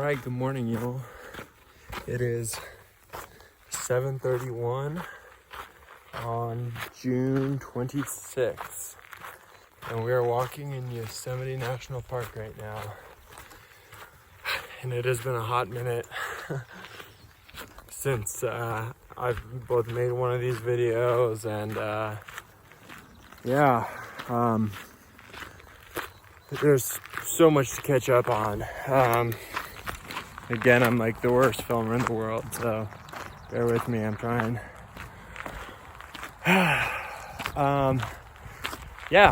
Alright, good morning, y'all. It is 7:31 on June 26th, and we are walking in Yosemite National Park right now. And it has been a hot minute since I've both made one of these videos, and there's so much to catch up on. Again, I'm like the worst filmer in the world, so bear with me, I'm trying.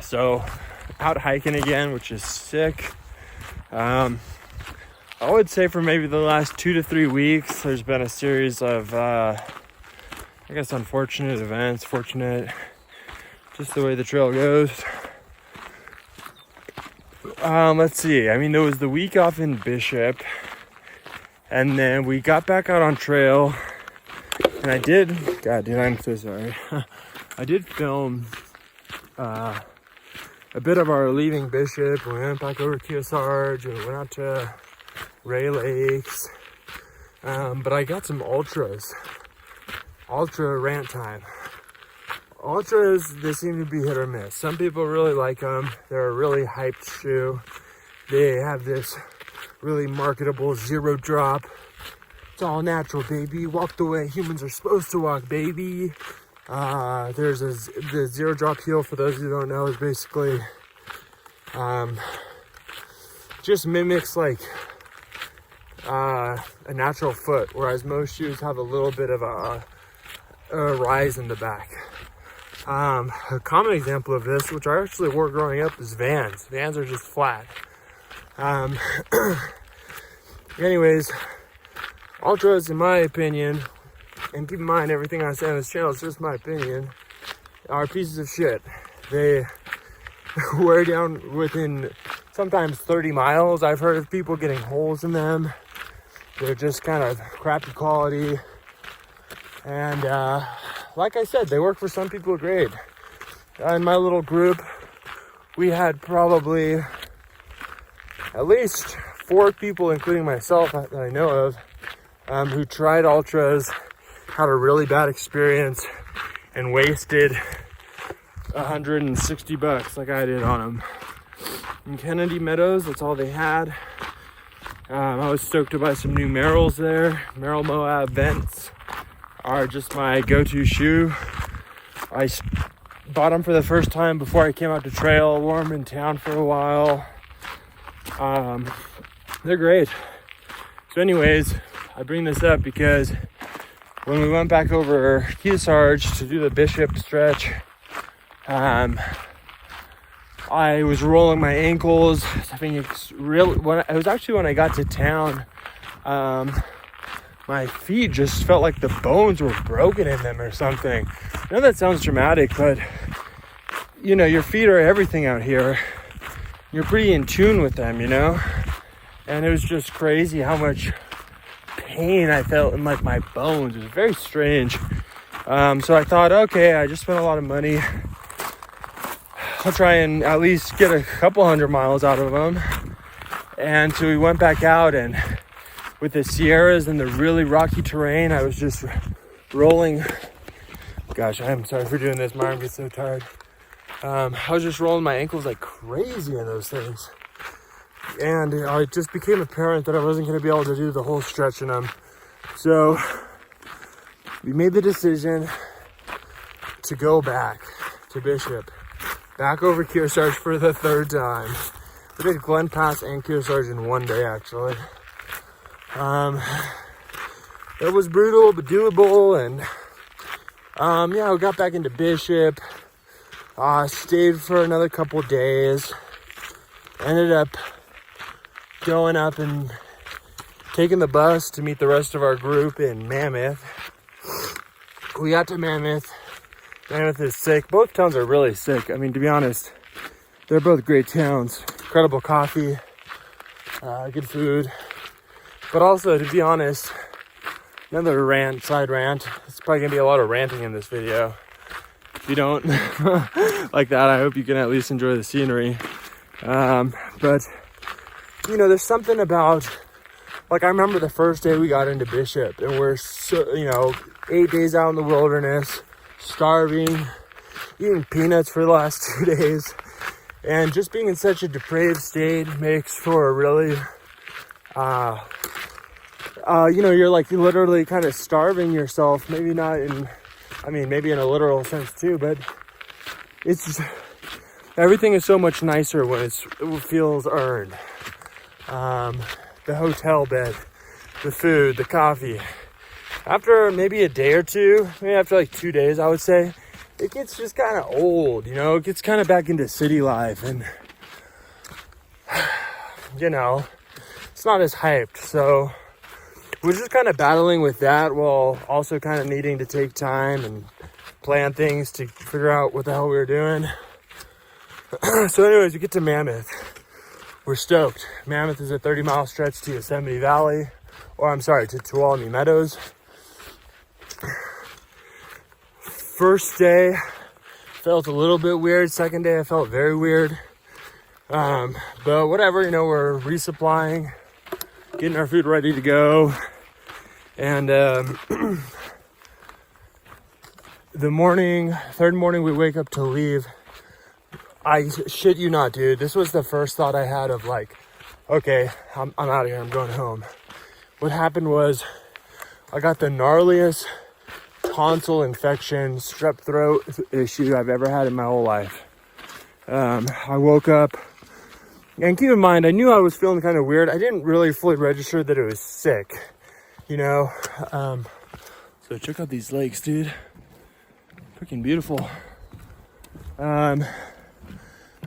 So out hiking again, which is sick. I would say for maybe the last 2 to 3 weeks, there's been a series of, unfortunate events, just the way the trail goes. Let's see, I mean, there was the week off in Bishop, and then we got back out on trail, and I'm so sorry. I did film a bit of our leaving Bishop. We went back over to Kearsarge, and we went out to Ray Lakes, but I got some ultra rant time. Ultras, they seem to be hit or miss. Some people really like them. They're a really hyped shoe. They have this really marketable zero drop. It's all natural, baby. Walk the way humans are supposed to walk, baby. There's the zero drop heel, for those who don't know, is basically just mimics like a natural foot, whereas most shoes have a little bit of a rise in the back. A common example of this, which I actually wore growing up, is Vans. Vans are just flat. Anyways, ultras, in my opinion, and keep in mind everything I say on this channel is just my opinion, are pieces of shit. They wear down within sometimes 30 miles. I've heard of people getting holes in them. They're just kind of crappy quality. And like I said, they work for some people great. In my little group, we had probably at least 4 people, including myself, that I know of, who tried ultras, had a really bad experience, and wasted $160 like I did on them. In Kennedy Meadows, that's all they had. I was stoked to buy some new Merrells there. Merrell Moab Vents are just my go-to shoe. I bought them for the first time before I came out to trail, wore them in town for a while. They're great. So anyways, I bring this up because when we went back over Kearsarge to do the Bishop stretch, I was rolling my ankles. I think it was actually when I got to town. My feet just felt like the bones were broken in them or something. I know that sounds dramatic, but you know, your feet are everything out here. You're pretty in tune with them, you know? And it was just crazy how much pain I felt in like my bones. It was very strange. So I thought, okay, I just spent a lot of money. I'll try and at least get a couple 100 miles out of them. And so we went back out, and with the Sierras and the really rocky terrain, I was just rolling. Gosh, I'm sorry for doing this. My arm gets so tired. I was just rolling my ankles like crazy in those things. And it just became apparent that I wasn't going to be able to do the whole stretch in them. So we made the decision to go back to Bishop, back over Kearsarge for the 3rd time. We did Glen Pass and Kearsarge in one day, actually. It was brutal but doable, and we got back into Bishop, stayed for another couple days, ended up going up and taking the bus to meet the rest of our group in Mammoth. We got to Mammoth. Mammoth is sick. Both towns are really sick. I mean, to be honest, they're both great towns. Incredible coffee, good food. But also, to be honest, another side rant. It's probably going to be a lot of ranting in this video. If you don't like that, I hope you can at least enjoy the scenery. But, you know, there's something about Like, I remember the first day we got into Bishop, and we're so, you know, 8 days out in the wilderness, starving, eating peanuts for the last 2 days, and just being in such a depraved state makes for a really, you know, you're like literally kind of starving yourself. Maybe not in, I mean, maybe in a literal sense too, but it's just, everything is so much nicer when it feels earned. The hotel bed, the food, the coffee. After maybe a day or two, maybe after like 2 days, I would say, it gets just kind of old, you know, it gets kind of back into city life, and, you know, it's not as hyped. So we're just kind of battling with that while also kind of needing to take time and plan things to figure out what the hell we were doing. So anyways, we get to Mammoth. We're stoked. Mammoth is a 30-mile stretch to Yosemite Valley, or I'm sorry, to Tuolemne Meadows. First day felt a little bit weird. Second day I felt very weird. But whatever, you know, we're resupplying, getting our food ready to go. And the third morning we wake up to leave. I shit you not, dude. This was the first thought I had of like, okay, I'm out of here. I'm going home. What happened was I got the gnarliest tonsil infection, strep throat issue I've ever had in my whole life. I woke up, and keep in mind, I knew I was feeling kind of weird. I didn't really fully register that it was sick, you know. So check out these lakes, dude. Freaking beautiful.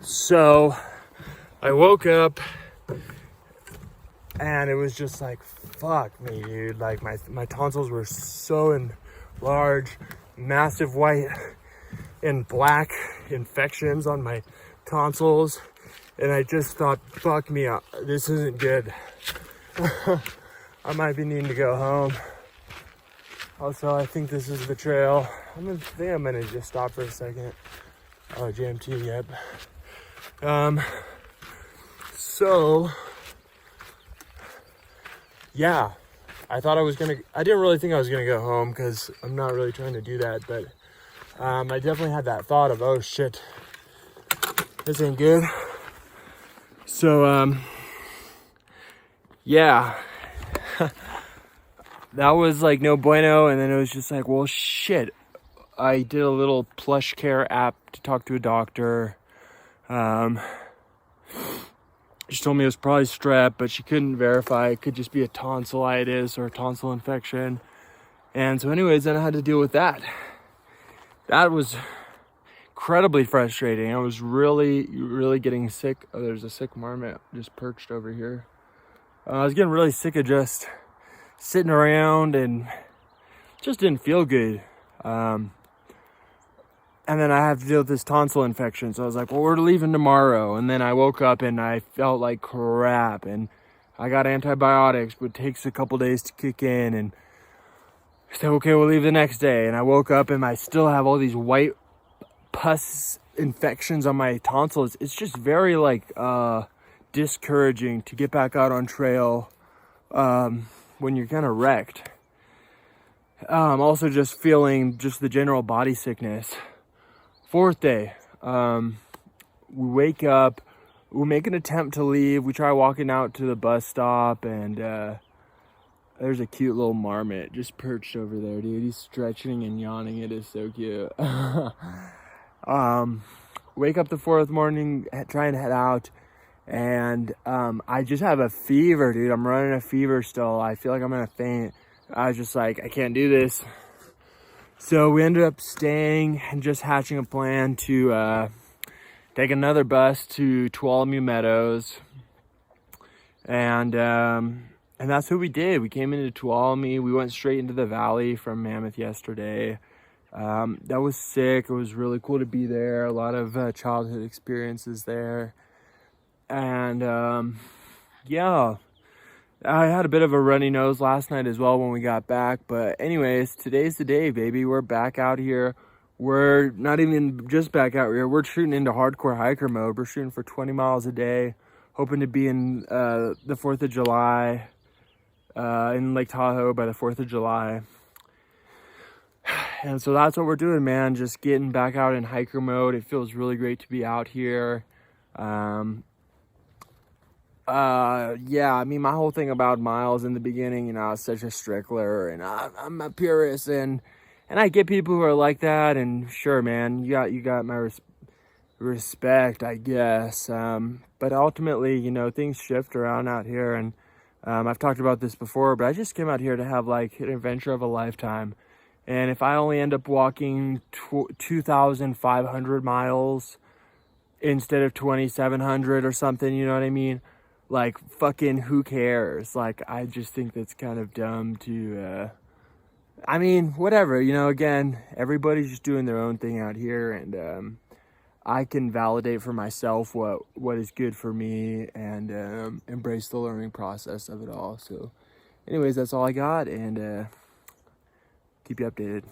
So I woke up and it was just like, fuck me, dude. Like my tonsils were so large, massive white and black infections on my tonsils. And I just thought, fuck me up. This isn't good. I might be needing to go home. Also, I think this is the trail. I think I'm gonna just stop for a second. Oh, JMT, yep. So yeah, I didn't really think I was gonna go home because I'm not really trying to do that, but I definitely had that thought of, oh shit, this ain't good. So yeah, that was like no bueno. And then it was just like, well shit, I did a little Plush Care app to talk to a doctor. She told me it was probably strep, but she couldn't verify. It could just be a tonsillitis or a tonsil infection. And so anyways, then I had to deal with that. That was incredibly frustrating. I was really, really getting sick. Oh, there's a sick marmot just perched over here. I was getting really sick of just sitting around and just didn't feel good. And then I have to deal with this tonsil infection. So I was like, well, we're leaving tomorrow. And then I woke up and I felt like crap. And I got antibiotics, but it takes a couple days to kick in. And I said, okay, we'll leave the next day. And I woke up and I still have all these white pus infections on my tonsils. It's just very like discouraging to get back out on trail when you're kind of wrecked. Also just feeling just the general body sickness. Fourth day, we wake up, we make an attempt to leave. We try walking out to the bus stop, and there's a cute little marmot just perched over there, dude. He's stretching and yawning. It is so cute. Wake up the fourth morning, try and head out, and I just have a fever, dude. I'm running a fever still. I feel like I'm gonna faint. I was just like, I can't do this. So we ended up staying and just hatching a plan to take another bus to Tuolemne Meadows. And that's what we did. We came into Tuolemne. We went straight into the valley from Mammoth yesterday. That was sick. It was really cool to be there. A lot of childhood experiences there. And yeah. I had a bit of a runny nose last night as well when we got back. But anyways, today's the day, baby. We're back out here. We're not even just back out here. We're shooting into hardcore hiker mode. We're shooting for 20 miles a day. Hoping to be in the 4th of July in Lake Tahoe by the 4th of July. And so that's what we're doing, man. Just getting back out in hiker mode. It feels really great to be out here. Yeah, I mean, my whole thing about miles in the beginning, you know, I was such a strickler, and I'm a purist, and I get people who are like that, and sure, man, you got my respect, I guess. But ultimately, you know, things shift around out here, and I've talked about this before, but I just came out here to have like an adventure of a lifetime. And if I only end up walking 2,500 miles instead of 2,700 or something, you know what I mean? Like, fucking who cares? Like, I just think that's kind of dumb to, I mean, whatever, you know, again, everybody's just doing their own thing out here, and I can validate for myself what is good for me, and embrace the learning process of it all. So anyways, that's all I got, and keep you updated.